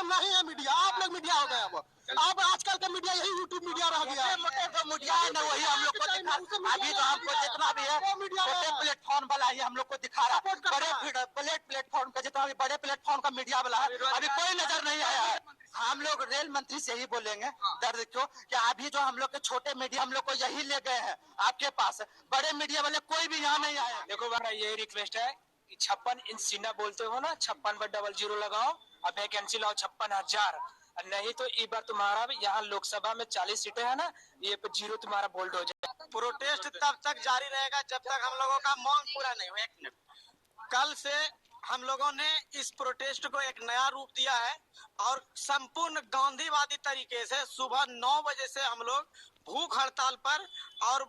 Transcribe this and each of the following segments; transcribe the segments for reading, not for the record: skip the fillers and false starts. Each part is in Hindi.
नहीं है मीडिया, आप लोग मीडिया हो गए। अब आजकल का मीडिया यही यूट्यूब मीडिया रह गया। जो मीडिया है ना वही हम लोग को दिखा, अभी तो हमको जितना भी है छोटे प्लेटफॉर्म वाला ही हम लोग को दिखा रहा है। बड़े प्लेटफॉर्म का जितना भी बड़े प्लेटफॉर्म का मीडिया वाला है अभी कोई नजर नहीं आया है। हम लोग रेल मंत्री से ही बोलेंगे दर्द क्यों कि अभी जो हम लोग के छोटे मीडिया हम लोग को यही ले गए हैं आपके पास, बड़े मीडिया वाले कोई भी यहाँ नहीं आए। देखो मेरा यही रिक्वेस्ट है कि 56 इंच सीना बोलते हो ना, 56/00 लगाओ और वैकेंसी लाओ 56,000, नहीं तो इस बार तुम्हारा यहाँ लोकसभा में 40 सीटें है ना, ये पे 0 तुम्हारा बोल्ड हो जाए। प्रोटेस्ट तब तक जारी रहेगा जब तक हम लोगों का मांग पूरा नहीं हो। एक मिनट, कल से हम लोगों ने इस प्रोटेस्ट को एक नया रूप दिया है और संपूर्ण गांधीवादी तरीके से सुबह 9 बजे से हम लोग भूख हड़ताल पर और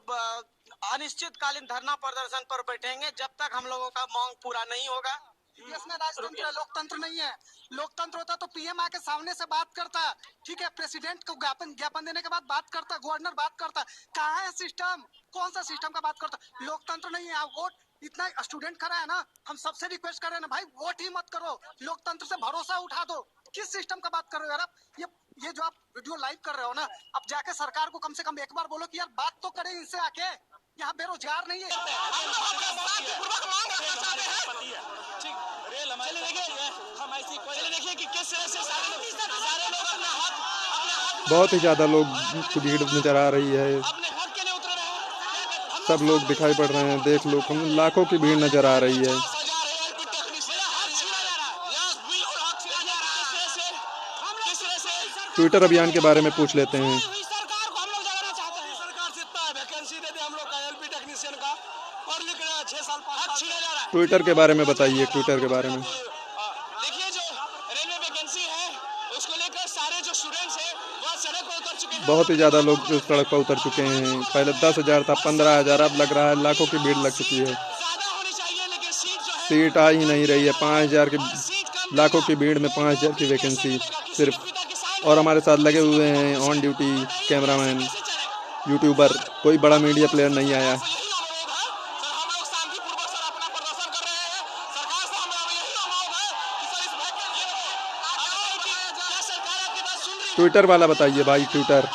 अनिश्चितकालीन धरना प्रदर्शन पर बैठेंगे जब तक हम लोगों का मांग पूरा नहीं होगा। इसमें राजतंत्र लोकतंत्र नहीं है। लोकतंत्र होता तो पीएम आके सामने से बात करता, ठीक है, प्रेसिडेंट को ज्ञापन देने के बाद बात करता, गवर्नर बात करता। कहाँ है सिस्टम? कौन सा सिस्टम का बात करता? लोकतंत्र नहीं है। वोट इतना स्टूडेंट खड़ा है ना, हम सबसे रिक्वेस्ट कर रहे हैं ना भाई, वोट ही मत करो, लोकतंत्र से भरोसा उठा दो। किस सिस्टम का बात कर रहे हो यार आप? ये जो आप वीडियो लाइव कर रहे हो ना, अब जाके सरकार को कम से कम एक बार बोलो कि यार बात तो करें इनसे आके। यहाँ बेरोजगार नहीं है। बहुत ही ज्यादा लोग की भीड़ नजर आ रही है। सब लोग दिखाई पड़ रहे हैं, देख लो, लाखों की भीड़ नजर आ रही है। ट्विटर अभियान के बारे में पूछ लेते हैं। ट्विटर के बारे में बताइए, ट्विटर के बारे में। देखिए जो रेलवे वैकेंसी है उसको लेकर सारे जो स्टूडेंट्स हैं वो सड़क पर उतर चुके हैं। बहुत ही ज्यादा लोग सड़क पर उतर चुके हैं। पहले 10,000 था, 15,000, अब लग रहा है लाखों की भीड़ लग चुकी है। सीट आ ही नहीं रही है। 5,000 की लाखों की भीड़ में 5,000 की वैकेंसी सिर्फ। और हमारे साथ लगे हुए हैं ऑन ड्यूटी कैमरामैन, यूट्यूबर, कोई बड़ा मीडिया प्लेयर नहीं आया। ट्विटर वाला बताइए भाई, ट्विटर।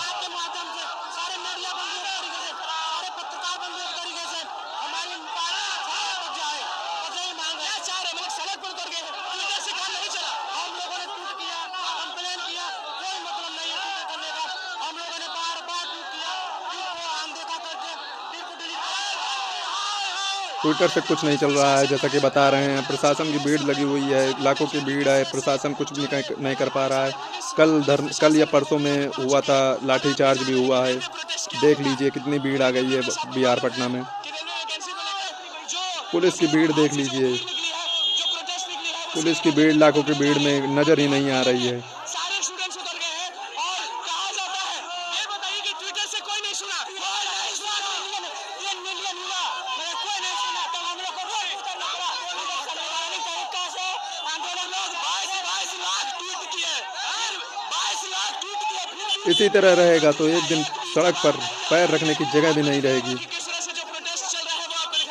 ट्विटर से कुछ नहीं चल रहा है, जैसा कि बता रहे हैं। प्रशासन की भीड़ लगी हुई है, लाखों की भीड़ है, प्रशासन कुछ भी नहीं कर पा रहा है। कल या परसों में हुआ था, लाठीचार्ज भी हुआ है। देख लीजिए कितनी भीड़ आ गई है बिहार पटना में। पुलिस की भीड़ देख लीजिए, पुलिस की भीड़ लाखों की भीड़ में नजर ही नहीं आ रही है। इसी तरह रहेगा तो एक दिन सड़क पर पैर रखने की जगह भी नहीं रहेगी।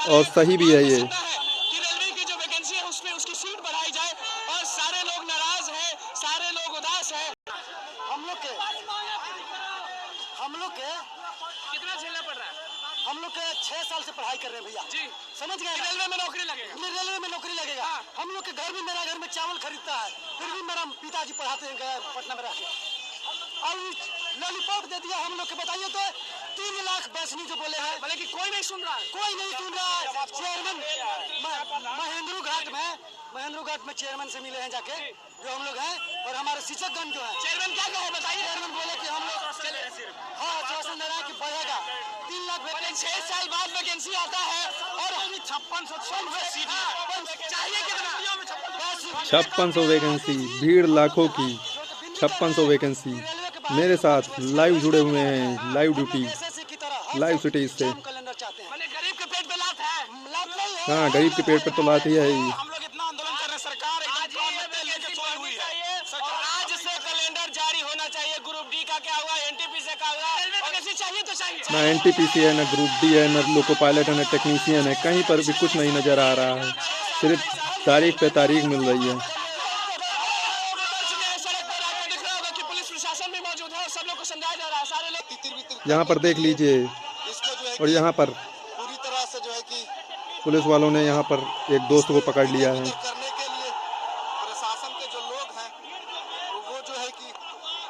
और सही भी है ये। रेलवे की जो वैकेंसी है उसमें उसकी सीट बढ़ाई जाए और सारे लोग नाराज हैं, सारे लोग उदास हैं। हम लोग के कितना झेलना पड़ रहा है? हम लोग के 6 साल से पढ़ाई कर रहे हैं भैया जी, समझ गए? रेलवे में नौकरी लगेगा। रेलवे में नौकरी लगेगा। हम लोग के घर भी, मेरा घर में चावल खरीदता है, फिर भी मेरा पिताजी पढ़ाते हैं पटना में रहकर। और लॉलीपॉप दे दिया हम लोग के, बताइए तो 3 लाख बैसनी जो बोले हैं, बोले कि कोई नहीं सुन रहा है। कोई नहीं सुन रहा है। चेयरमैन महेंद्रू घाट में चेयरमैन से मिले हैं जाके, जो हम लोग हैं, और हमारे शिक्षकगण जो है। चेयरमैन क्या कहे बताइए? चेयरमैन बोले कि हम लोग आश्वासन दे रहा है कि बढ़ेगा 3 लाख। 6 साल बाद वैकेंसी आता है और 5600 सीट चाहिए कितना? 5600 वैकेंसी, भीड़ लाखों की, 5600 वैकेंसी। मेरे साथ लाइव जुड़े हुए हैं, लाइव ड्यूटी, लाइव सिटीज से। गरीब के पेट पे लात है। हाँ, गरीब के पेट पे तो लात ही है। हम लोग इतना आंदोलन कर रहे हैं, सरकार लेके सोई हुई है। आज से कैलेंडर जारी होना चाहिए। ग्रुप डी का क्या हुआ, एनटीपीसी का हुआ, वैकेंसी चाहिए तो चाहिए। ना एनटीपीसी है, ना ग्रुप डी है, ना लोको पायलट है, ना टेक्नीशियन है, कहीं पर भी कुछ नहीं नजर आ रहा है। सिर्फ तारीख पे तारीख मिल रही है। प्रशासन भी मौजूद है और सब लोग को समझाया जा रहा है। सारे लोग यहाँ पर देख लीजिए, इसको जो है और यहाँ पर पूरी तरह से जो है कि पुलिस वालों ने यहाँ पर एक दोस्त को पकड़ लिया है। करने के लिए प्रशासन के जो लोग हैं वो जो है कि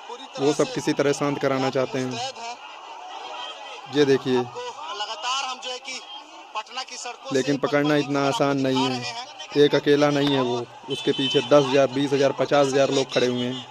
पूरी तरह वो सब से किसी तरह शांत कराना चाहते हैं। मुस्तैद हैं। ये देखिए, आपको लगातार हम जो है कि पटना की सड़कों लेकिन से पकड़ना पल-पल इतना की खबर आसान आपको नहीं दिखा है। रहे हैं। एक अकेला नहीं है वो, उसके पीछे 10,000, 20,000, 50,000 लोग खड़े हुए हैं।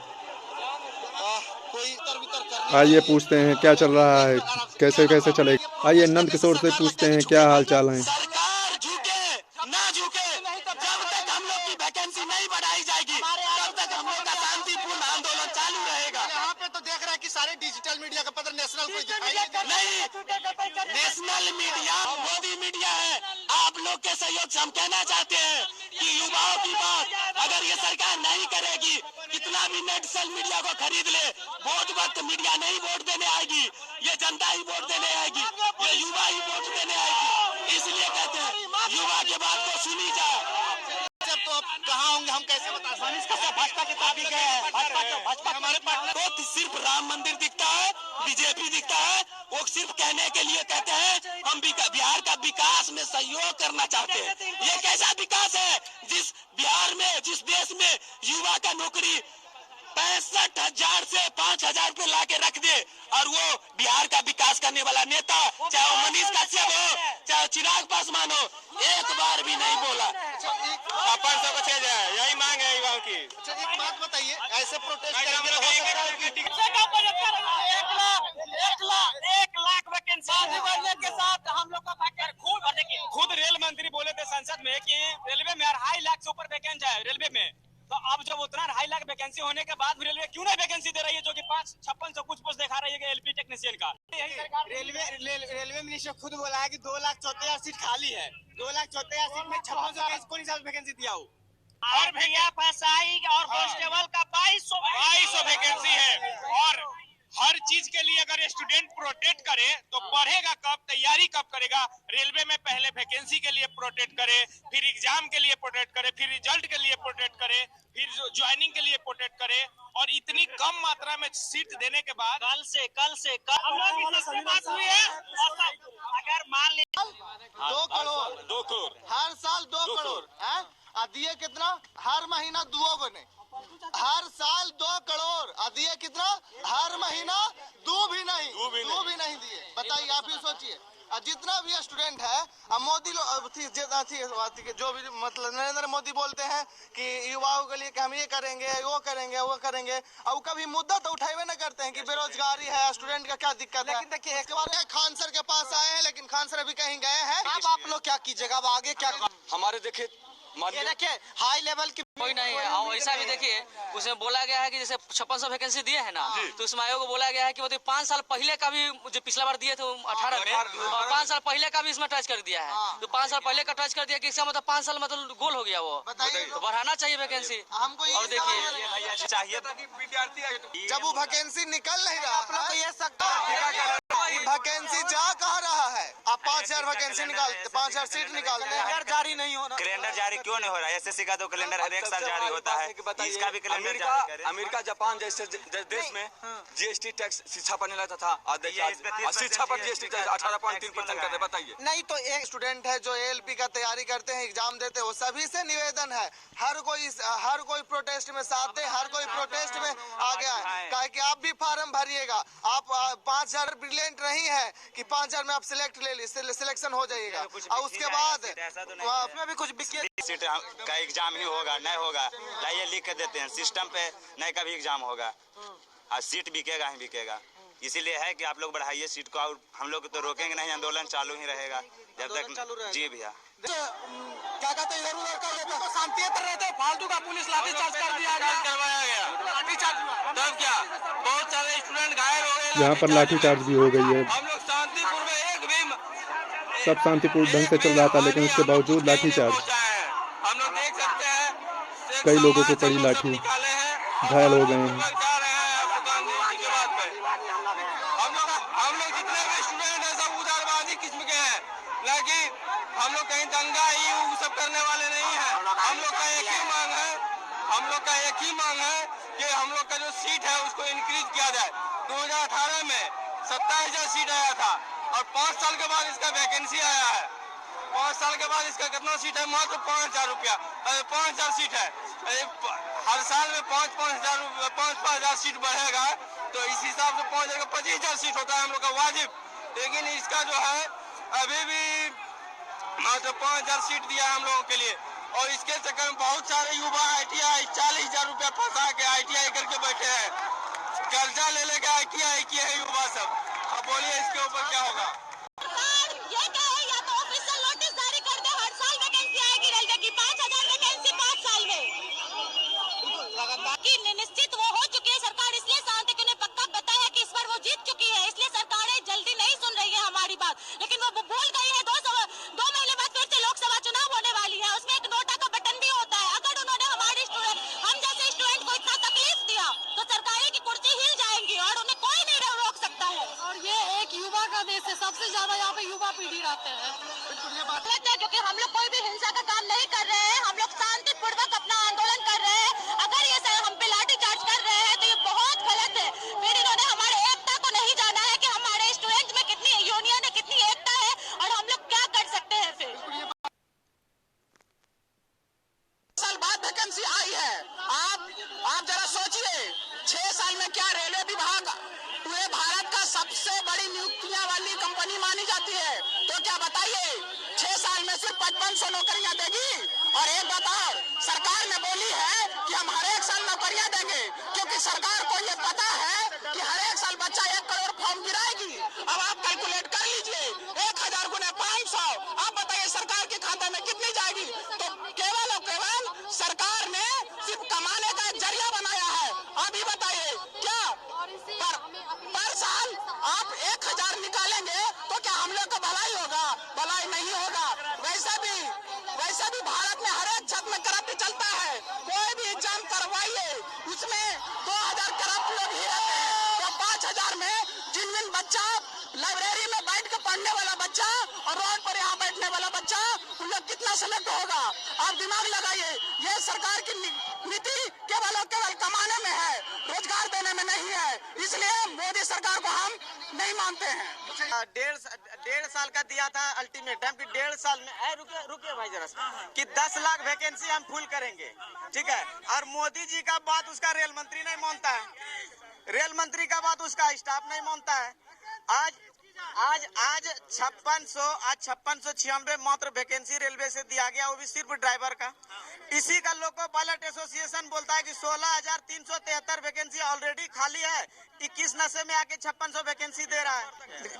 कोई तर-बितर करने आइए पूछते हैं क्या चल रहा है, कैसे कैसे चलेगा। आइए नंद किशोर से पूछते हैं क्या हाल चाल है। सरकार झुके ना झुके, जब तक हम लोग की वैकेंसी नहीं बढ़ाई जाएगी तब तक हम लोग का शांतिपूर्ण आंदोलन चालू रहेगा। यहाँ पे तो देख रहे हैं कि सारे डिजिटल मीडिया का पत्र नेशनल कोई दिखाई नहीं, नेशनल मीडिया मोदी मीडिया है। आप लोग के सहयोग से हम कहना चाहते हैं कि युवाओं की बात अगर ये सरकार नहीं करेगी, कितना भी नेशनल मीडिया को खरीद ले, वोट वक्त मीडिया नहीं वोट देने आएगी, ये जनता ही वोट देने आएगी, ये युवा ही वोट देने आएगी। इसलिए कहते हैं युवा के बात को सुनी जाए। जब तो अब कहाँ होंगे हम कैसे बता सकते? भाजपा के साथ भी गए हैं, भाजपा हमारे पार्टी को सिर्फ राम मंदिर दिखता है, बीजेपी दिखता है। वो सिर्फ कहने के लिए कहते हैं हम बिहार का विकास में सहयोग करना चाहते हैं। ये कैसा विकास है जिस बिहार में, जिस देश में युवा का नौकरी 65,000 से 5,000 पे ला के रख दे, और वो बिहार का विकास करने वाला नेता, चाहे वो मनीष कश्यप हो, चाहे चिराग पासवान हो, एक बार भी नहीं बोला। अपन सब अच्छे जाए, यही मांग है युवाओं की। अच्छा एक बात बताइए, ऐसे प्रोटेस्ट करेंगे तो हो सकता है कि 1 लाख वैकेंसी बढ़ने के साथ हम लोग का खुद रेल मंत्री बोले थे संसद में कि रेलवे में 2.5 लाख से ऊपर वैकेंसी है रेलवे में। तो अब जब उतना 2.5 लाख वैकेंसी होने के बाद भी रेलवे क्यों नहीं वैकेंसी दे रही है, जो कि 56 कुछ पोस्ट दिखा रही है एलपी टेक्नीशियन का। रेलवे मिनिस्टर खुद बोला है कि 2,64,000 सीट खाली है। 2,64,000 सीट में 56 कौन हिसाब से वैकेंसी दिया हो। और भैया फसाई और कांस्टेबल का 2200 वैकेंसी है। और हर चीज के लिए अगर स्टूडेंट प्रोटेक्ट करे तो पढ़ेगा कब, तैयारी कब करेगा। रेलवे में पहले वैकेंसी के लिए प्रोटेक्ट करे, फिर एग्जाम के लिए प्रोटेक्ट करे, फिर रिजल्ट के लिए प्रोटेक्ट करे, फिर ज्वाइनिंग के लिए प्रोटेक्ट करे, और इतनी कम मात्रा में सीट देने के बाद कल से बात हुई है। अगर मान लीजिए 2 करोड़ हर साल 2 करोड़ है, दिए कितना हर महीना 2 बने, हर साल 2 करोड़ दिए कितना हर महीना 2 भी नहीं दिए। बताइए, आप ही सोचिए। जितना भी स्टूडेंट है, मोदी जो भी मतलब नरेंद्र मोदी बोलते हैं कि युवाओं के लिए कि हम ये करेंगे वो करेंगे, और कभी मुद्दा तो उठाए न करते हैं कि बेरोजगारी है, स्टूडेंट का क्या दिक्कत है। लेकिन देखिए एक बार खान सर के पास आए हैं, लेकिन खान सर अभी कहीं गए हैं। अब आप लोग क्या कीजिएगा, अब आगे क्या हमारे देखिए हाई लेवल की कोई नहीं है। और ऐसा भी देखिए, उसमें बोला गया है कि जैसे 5600 वैकेंसी दिए है ना, तो उसमें आयोग को बोला गया है कि वो 5 साल पहले का भी, जो पिछला बार दिए थे 18 में, और 5 साल पहले का भी इसमें टच कर दिया है। तो 5 साल पहले का टच कर दिया कि इसका मतलब 5 साल मतलब गोल हो गया वो। तो बढ़ाना चाहिए वैकेंसी हमको। और देखिए चाहिए था कि विद्यार्थी जब वो वैकेंसी निकल नहीं रहा, आप लोग को ये सकता वैकेंसी जा कहाँ रहा है। आप 5,000 वैकेंसी निकालते, 5,000 सीट निकालते हैं, जारी नहीं होना। कैलेंडर जारी क्यों नहीं हो रहा है? एसएससी का तो कैलेंडर हर एक साल जारी होता है, इसका भी कैलेंडर जारी करें। अमेरिका, जापान जैसे देश में जीएसटी टैक्स शिक्षा पर नहीं लगता था, शिक्षा पर जीएसटी टैक्स 18.3% करते। बताइए। नहीं तो एक स्टूडेंट है जो एएलपी का तैयारी करते हैं, एग्जाम देते हैं, वो सभी से निवेदन है, हर कोई प्रोटेस्ट में साथ दे, हर कोई प्रोटेस्ट में आगे आए। कहे कि आप भी फार्म भरिएगा। आप 5,000 ब्रिलियंट नहीं है कि 5,000 में आप सिलेक्शन हो जाइएगा, और उसके बाद उसमें भी कुछ सीट का एग्जाम ही होगा, नहीं होगा लाइए लिख के देते हैं, सिस्टम पे नहीं का भी एग्जाम होगा, और सीट बिकेगा ही बिकेगा। इसीलिए है कि आप लोग बढ़ाइए सीट को, और हम लोग तो रोकेंगे नहीं, आंदोलन चालू ही रहेगा जब तक। जी भैया, क्या कहते हैं, इधर उधर कर देते तो शांति रहते, फालतू का पुलिस लाठीचार्ज कर दिया गया, करवाया गया लाठीचार्ज। तब क्या बहुत सारे स्टूडेंट घायल हो गए, यहाँ पर लाठीचार्ज भी हो गई है। हम लोग शांतिपूर्ण में एक भी सब शांतिपूर्ण ढंग से चल रहा था, लेकिन उसके बावजूद लाठीचार्ज। हम लोग देख सकते हैं कई लोगों को पड़ी लाठी, घायल हो गए हैं। हम लोग जितने भी स्टूडेंट हैं सब उदारवादी किस्म के हैं, लेकिन हम लोग कहीं दंगा ही वो सब करने वाले नहीं हैं। हम लोग का एक ही मांग है कि हम लोग का जो सीट है उसको इंक्रीज किया जाए। 2018 में 27,000 सीट आया था और 5 साल के बाद इसका वैकेंसी आया है। 5 साल के बाद इसका कितना सीट है? मात्र 5,000 सीट है। हर साल में 5,000 सीट बढ़ेगा तो इस हिसाब से 25,000 सीट होता है हम लोग का वाजिब। लेकिन इसका जो है अभी भी मात्र 5,000 सीट दिया है हम लोगों के लिए। और इसके चक्कर में बहुत सारे युवा ITI 40,000 रुपया फंसा के ITI करके बैठे हैं। कर्जा ले लेके ITI किए हैं युवा सब। अब बोलिए इसके ऊपर क्या होगा? ये क्या है, या तो ऑफिशियल नोटिस जारी कर दे, हर साल वैकेंसी आएगी रेलवे की, 5,000 वैकेंसी 5 साल में। बाकी निश्चित वो हो चुकी है सरकार, इसलिए शांति कि उन्हें पक्का पता है कि इस बार वो जीत चुकी है, इसलिए सरकारें जल्दी नहीं सुन रही है हमारी बात। लेकिन वो भूल गई है 2 महीने बाद फिर से लोकसभा चुनाव होने वाली है, उसमें एक नोटा का बटन भी होता है। अगर उन्होंने हमारे हम जैसे स्टूडेंट को इतना तकलीफ दिया तो सरकारें की कुर्सी हिल जाएंगी और उन्हें कोई नहीं रोक सकता है। और ये एक युवा का देश है, सबसे ज्यादा यहाँ पे युवा पीढ़ी रहते हैं। क्योंकि हम लोग कोई भी हिंसा का काम नहीं कर रहे हैं, हम लोग शांतिपूर्वक अपना आंदोलन कर रहे हैं। अगर ये हम पे लाठी चार्ज कर रहे हैं तो ये बहुत गलत है। फिर इन्होंने हमारे एकता को नहीं जाना है कि हमारे स्टूडेंट में कितनी यूनियन है, कितनी एकता है और हम लोग क्या कर सकते हैं। फिर साल बाद वैकेंसी आई है, आप जरा सोचिए 6 साल में क्या रेलवे विभाग पूरे भारत का सबसे बड़ी नियुक्तियां वाली कंपनी मानी जाती है, तो क्या बताइए 6 साल में सिर्फ 5500 नौकरियां देगी? और एक बात और, सरकार ने बोली है कि हम हर एक साल नौकरियां देंगे, क्योंकि सरकार को ये पता है कि हर एक साल बच्चा 1 करोड़ फॉर्म गिराएगी। अब आप कैलकुलेट कर लीजिए, 1000 गुने 500, आप बताइए सरकार के खाते में कितनी जाएगी? तो केवल और केवल सरकार ने सिर्फ कमाने का एक जरिया बनाया है। अभी बताइए क्या पर साल आप 1000 निकालेंगे तो क्या हम लोग का भलाई होगा? भलाई नहीं होगा। वैसे भी भारत में हर एक क्षेत्र में करप्ट चलता है। कोई भी एग्जाम करवाइए उसमें 2000 करप्ट लोग ही रहते हैं। तो 5,000 में जिन बच्चा लाइब्रेरी में बैठ के पढ़ने वाला बच्चा और रोड पर यहाँ बैठने वाला बच्चा, उन लोग कितना सेलेक्ट होगा? आप दिमाग लगाइए। ये सरकार की नीति केवल और केवल कमाने में है, रोजगार देने में नहीं है। इसलिए मोदी सरकार को हम नहीं मानते हैं। 1.5 साल का दिया था अल्टीमेटम कि 1.5 साल में रुकिए भाई जरा कि 10 लाख वैकेंसी हम फुल करेंगे, ठीक है। और मोदी जी का बात उसका रेल मंत्री नहीं मानता है, रेल मंत्री का बात उसका स्टाफ नहीं मानता है। आज 5696 मात्र वैकेंसी रेलवे से दिया गया, वो भी सिर्फ ड्राइवर का। इसी का लोको पायलट एसोसिएशन बोलता है कि 16,373 वैकेंसी ऑलरेडी खाली है, 21 नशे में आके 5600 वैकेंसी दे रहा है।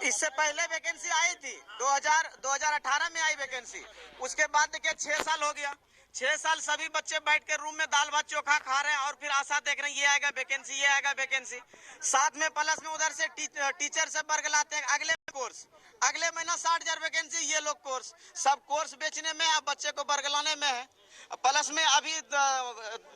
इससे पहले वैकेंसी आई थी 2018 में आई वैकेंसी, उसके बाद देखिए 6 साल हो गया। 6 साल सभी बच्चे बैठ के रूम में दाल भात चोखा खा रहे हैं और फिर आशा देख रहे हैं ये आएगा वैकेंसी, ये आएगा वैकेंसी। साथ में प्लस में उधर से टीचर से वर्ग लाते हैं अगले कोर्स, अगले महीना 60,000 वैकेंसी, ये लोग कोर्स सब कोर्स बेचने में है, बच्चे को वर्ग लाने में है। प्लस में अभी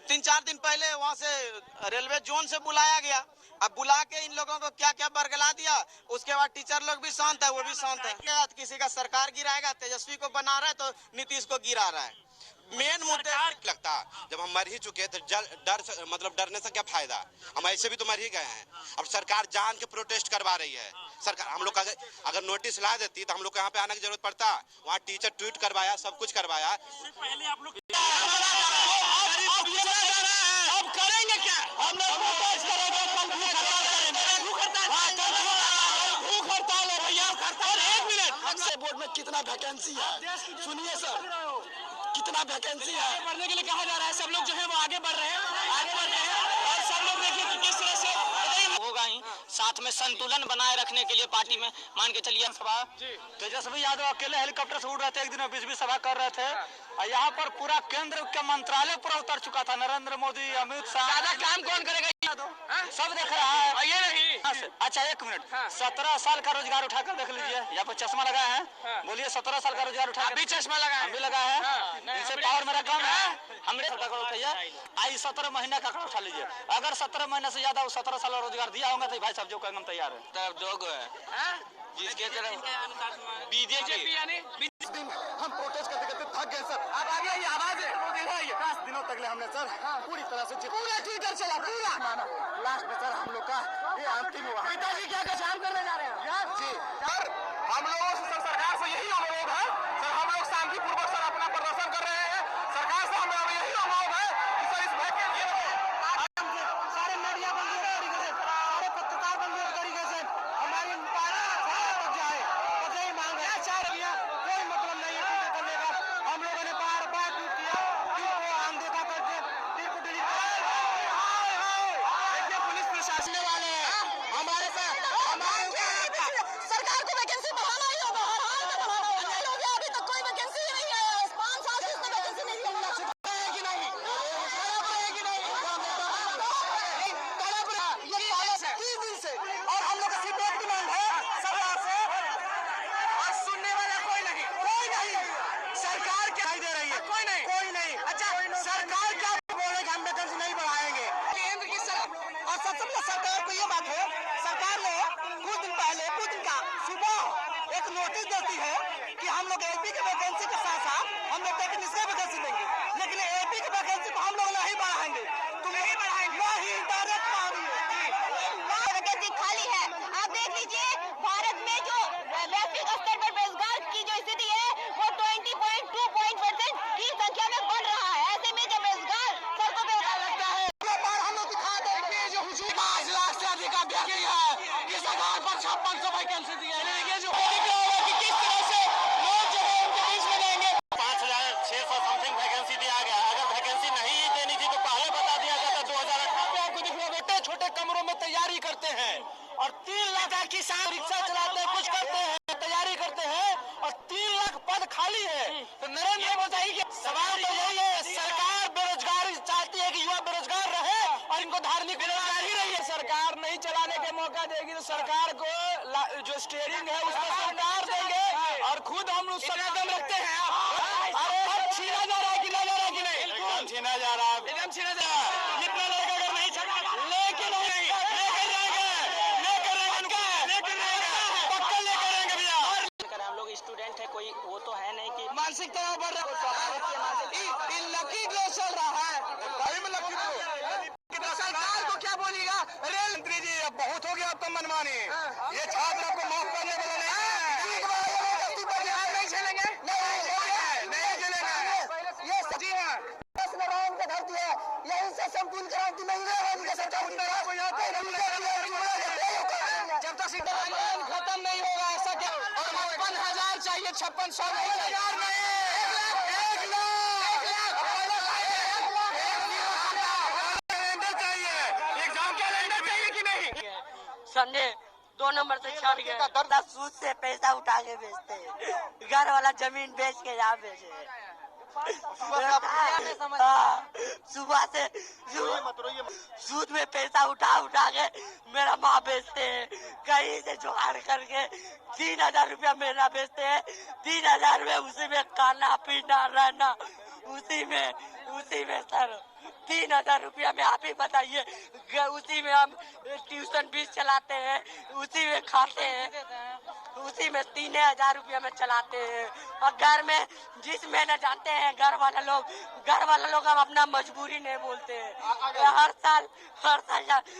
3-4 दिन पहले वहाँ से रेलवे जोन से बुलाया गया, अब बुला के इन लोगों को क्या क्या बरगला दिया। उसके बाद टीचर लोग भी शांत है, वो भी शांत है। किसी का सरकार गिराएगा, तेजस्वी को बना रहा है तो नीतीश को गिरा रहा है। मेन मुद्दा लगता जब हम मर ही चुके तो डरने से क्या फायदा? हम ऐसे भी तो मर ही गए हैं। अब सरकार जान के प्रोटेस्ट करवा रही है। सरकार हम लोग अगर नोटिस ला देती तो हम लोग को यहाँ पे आने की जरूरत पड़ता। वहाँ टीचर ट्वीट करवाया, सब कुछ करवाया। पहले आप लोग अब करेंगे क्या? हम लोग प्रोटेस्ट करेंगे, भूख हड़ताल है भैया। और 1 मिनट, बोर्ड में कितना वैकेंसी है? सुनिए सर, कितना वैकेंसी है? बढ़ने के लिए कहा जा रहा है, सब लोग जो है वो आगे बढ़ रहे हैं और सब लोग देखिए कि किस तरह से होगा ही। साथ में संतुलन बनाए रखने के लिए पार्टी में मान के चलिए सभा तेजस्वी यादव अकेले हेलीकॉप्टर से उड़ रहे थे, एक दिन बीच सभा कर रहे थे और यहाँ पर पूरा केंद्र के मंत्रालय पूरा उतर चुका था। नरेंद्र मोदी, अमित शाह, ज्यादा काम कौन करेगा? सब देख रहा है। ये नहीं अच्छा 1 मिनट, 17 साल का रोजगार उठाकर देख लीजिए। यहाँ पर चश्मा लगा है, बोलिए 17 साल का रोजगार उठा, अभी चश्मा लगा है, अभी लगा है। इनसे पावर मेरा कम है, हमरे सरकार उठाइए। आई 17 महीना का उठा लीजिए। अगर 17 महीने से ज्यादा 17 साल रोजगार दिया होगा तो भाई सब जो कहना तैयार है। तब जो है जिसके तरफ बीजेपी दिन हम प्रोटेस्ट करते करते थक गए सर। अब आगे ये आवाज है 10 दिनों तक हमने सर पूरी तरह से पूरा ट्विटर चला पूरा लास्ट में सर हम लोग का ये अंतिम हुआ। पिताजी क्या काम करने जा रहे हैं जी सर? हम लोगों से सर सरकार से यही अनुरोध है सर, हम लोग शांतिपूर्वक सर अपना प्रदर्शन कर रहे हैं। सरकार से हमें यही अनुरोध है कि सर इस वैकेंसी सारे मीडिया बंद तरीके से, सारे पत्रकार बंद तरीके से हमारी मांग है। कोई मतलब नहीं है करने का। हम लोगों ने बार बार ट्वीट किया, ट्वीट को अनदेखा करके ट्वीट को डिलीट देखिए पुलिस प्रशासन वाले हमारे साथ सरकार को वैकेंसी बढ़ाना ही होगा, हर हाल में बढ़ाना होगा। अभी तक कोई वैकेंसी नहीं है, 5 साल से इसमें वैकेंसी नहीं है कि नहीं ये 30 दिन से और हम लोग का सिर्फ एक डिमांड है सरकार से, और सुनने वाला कोई नहीं सरकार क्या दे रही है, कोई नहीं। अच्छा सरकार क्या बोले कि हम वैकेंसी नहीं बढ़ाएंगे? केंद्र की सरकार और सबसे बड़ा सरकार को ये बात है, सरकार ने कुछ दिन का सुबह एक नोटिस देती है कि हम लोग एपी के वैकेंसी के साथ साथ हम लोग टेक्नीशियन वैकेंसी देंगे, लेकिन एपी के वैकेंसी को हम लोग नहीं बढ़ाएंगे। तुम नहीं बढ़ाएंगे नहीं, डायरेक्ट वैकेंसी खाली है। आप देख लीजिए भारत में जो वैश्विक स्तर पर बेरोजगार की जो स्थिति है वो 20.2% की संख्या में बढ़ रहा है। ऐसे में जब बेरोजगार सड़कों पे लगता है हम लोग दिखा देंगे जो 5 लाख से अधिक अभ्यर्थी है, इस आधार पर 5600 वैकेंसी दी है। जो कि किस तरह से लोग जो है उनके बीच में रहेंगे। 5600 समथिंग वैकेंसी दिया गया। अगर वैकेंसी नहीं देनी थी तो पहले बता दिया जाता। 2018 आपको दिख रहा है छोटे कमरों में तैयारी करते हैं और 3 लाख किसान रिक्शा चलाते हैं, कुछ करते हैं, तैयारी करते हैं और 3 लाख पद खाली है। तो नरेंद्र मोदी की सवाल तो यही है, सरकार बेरोजगारी चाहती है कि युवा बेरोजगार रहे और इनको धार्मिक बेरोजगारी रही है। सरकार नहीं चलाने के मौका देगी तो सरकार को जो स्टीयरिंग है उसको सरकार देंगे और खुद हम लोग कदम रखते हैं। छीना जा रहा है कि नहीं जा रहा है कि नहीं? एकदम छीना जा रहा है, एकदम छीना जा रहा है। इतना लड़का अगर नहीं छीना लेके हम लोग स्टूडेंट है, कोई वो तो है नहीं कि मानसिक तनाव बढ़ रहा है। लकी ग्लो चल रहा है, सरकार को क्या बोलिएगा? रेल मंत्री जी अब बहुत हो गया, अब तो मनमानी। ये छात्र आपको माफ करने वाला नहीं झेलेंगे, नहीं झेलेंगे। ये जी हाँ, 10 नारायण का धरती है, यही से संपूर्ण क्रांति नहीं है। जब तक खत्म नहीं होगा ऐसा क्या? और 55,000 चाहिए, 5600 नहीं, 1 लाख चाहिए। एग्जाम कैलेंडर चाहिए कि नहीं? समझे 2 नंबर से छड़ गए, सूद से पैसा उठा के बेचते हैं, घर वाला जमीन बेच के यहाँ बेचे। सुबह से सूद में पैसा उठा के मेरा माँ बेचते हैं, कहीं से जुगाड़ करके 3,000 रुपया महीना बेचते हैं। 3,000 में उसी में खाना पीना रहना, उसी में सर 3,000 रुपया में आप ही बताइए। उसी में हम ट्यूशन फीस चलाते हैं, उसी में खाते हैं, उसी में 3,000 रुपया में चलाते हैं। और घर में जिस महीने जाते हैं घर वाला लोग हम अपना मजबूरी नहीं बोलते हैं।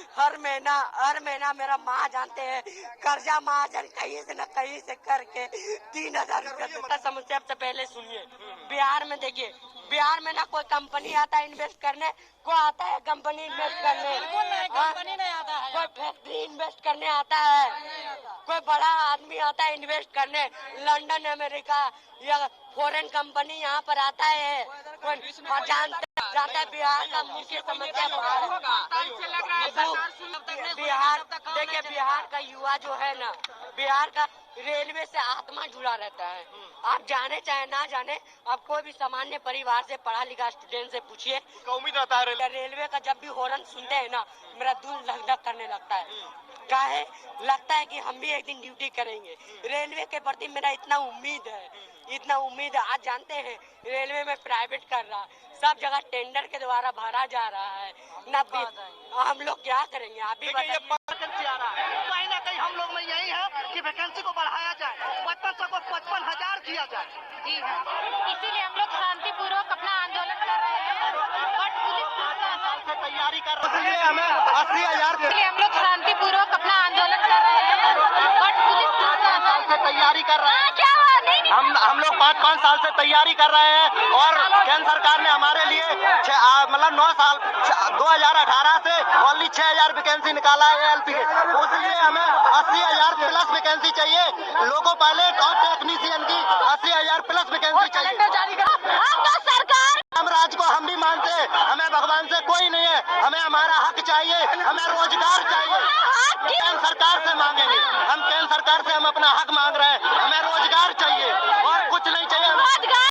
हर महीना मेरा माँ जानते हैं कर्जा महाजन कहीं से न कहीं से करके 3,000 रुपया देता। समस्या से पहले सुनिए, बिहार में देखिए, बिहार में ना कोई कंपनी आता है इन्वेस्ट करने, कोई आता है कंपनी इन्वेस्ट करने, कंपनी नहीं आता है, कोई फैक्ट्री इन्वेस्ट करने आता है, कोई बड़ा आदमी आता है इन्वेस्ट करने, लंदन अमेरिका या फॉरेन कंपनी यहाँ पर आता है। कोई जानता है बिहार का मुख्य समस्या बिहार, देखिए बिहार का युवा जो है ना, बिहार का रेलवे से आत्मा जुड़ा रहता है। आप जाने चाहे ना जाने, आप कोई भी सामान्य परिवार से पढ़ा लिखा स्टूडेंट से पूछिए, उम्मीद रहता है रेलवे का जब भी हॉर्न सुनते हैं ना, मेरा दिल धक धक करने लगता है। काहे लगता है कि हम भी एक दिन ड्यूटी करेंगे। रेलवे के प्रति मेरा इतना उम्मीद है इतना उम्मीद है। आज जानते हैं रेलवे में प्राइवेट कर रहा, सब जगह टेंडर के द्वारा भरा जा रहा है ना। हम लोग क्या करेंगे? आप भी बताइए। वैकेंसी आ रहा है, कहीं ना कहीं हम लोग में यही है कि वैकेंसी को बढ़ाया जाए, 5500 को 55,000 किया जाए। जी हाँ, इसीलिए हम लोग शांतिपूर्वक अपना आंदोलन कर रहे हैं, बट पुलिस 5 साल से तैयारी कर रहे हैं, हमें 80,000 इसलिए हम लोग शांतिपूर्वक अपना आंदोलन कर रहे हैं, बट पुलिस 5 साल से तैयारी कर रहे हैं। क्या हुआ? नहीं, हम लोग 5 साल से तैयारी कर रहे हैं और केंद्र सरकार ने हमारे लिए मतलब 9 साल 2018 से ओनली 6,000 वैकेंसी निकाला है एलपी के, उसलिए हमें 80,000 प्लस वैकेंसी चाहिए। लोको पायलट और टेक्नीशियन की 80,000 प्लस वैकेंसी चाहिए। सरकार राज को हम भी मानते हैं, हमें भगवान से कोई नहीं है, हमें हमारा हक चाहिए, हमें रोजगार चाहिए। केंद्र सरकार से मांगेंगे, हम केंद्र सरकार से हम अपना हक मांग रहे हैं, हमें रोजगार चाहिए।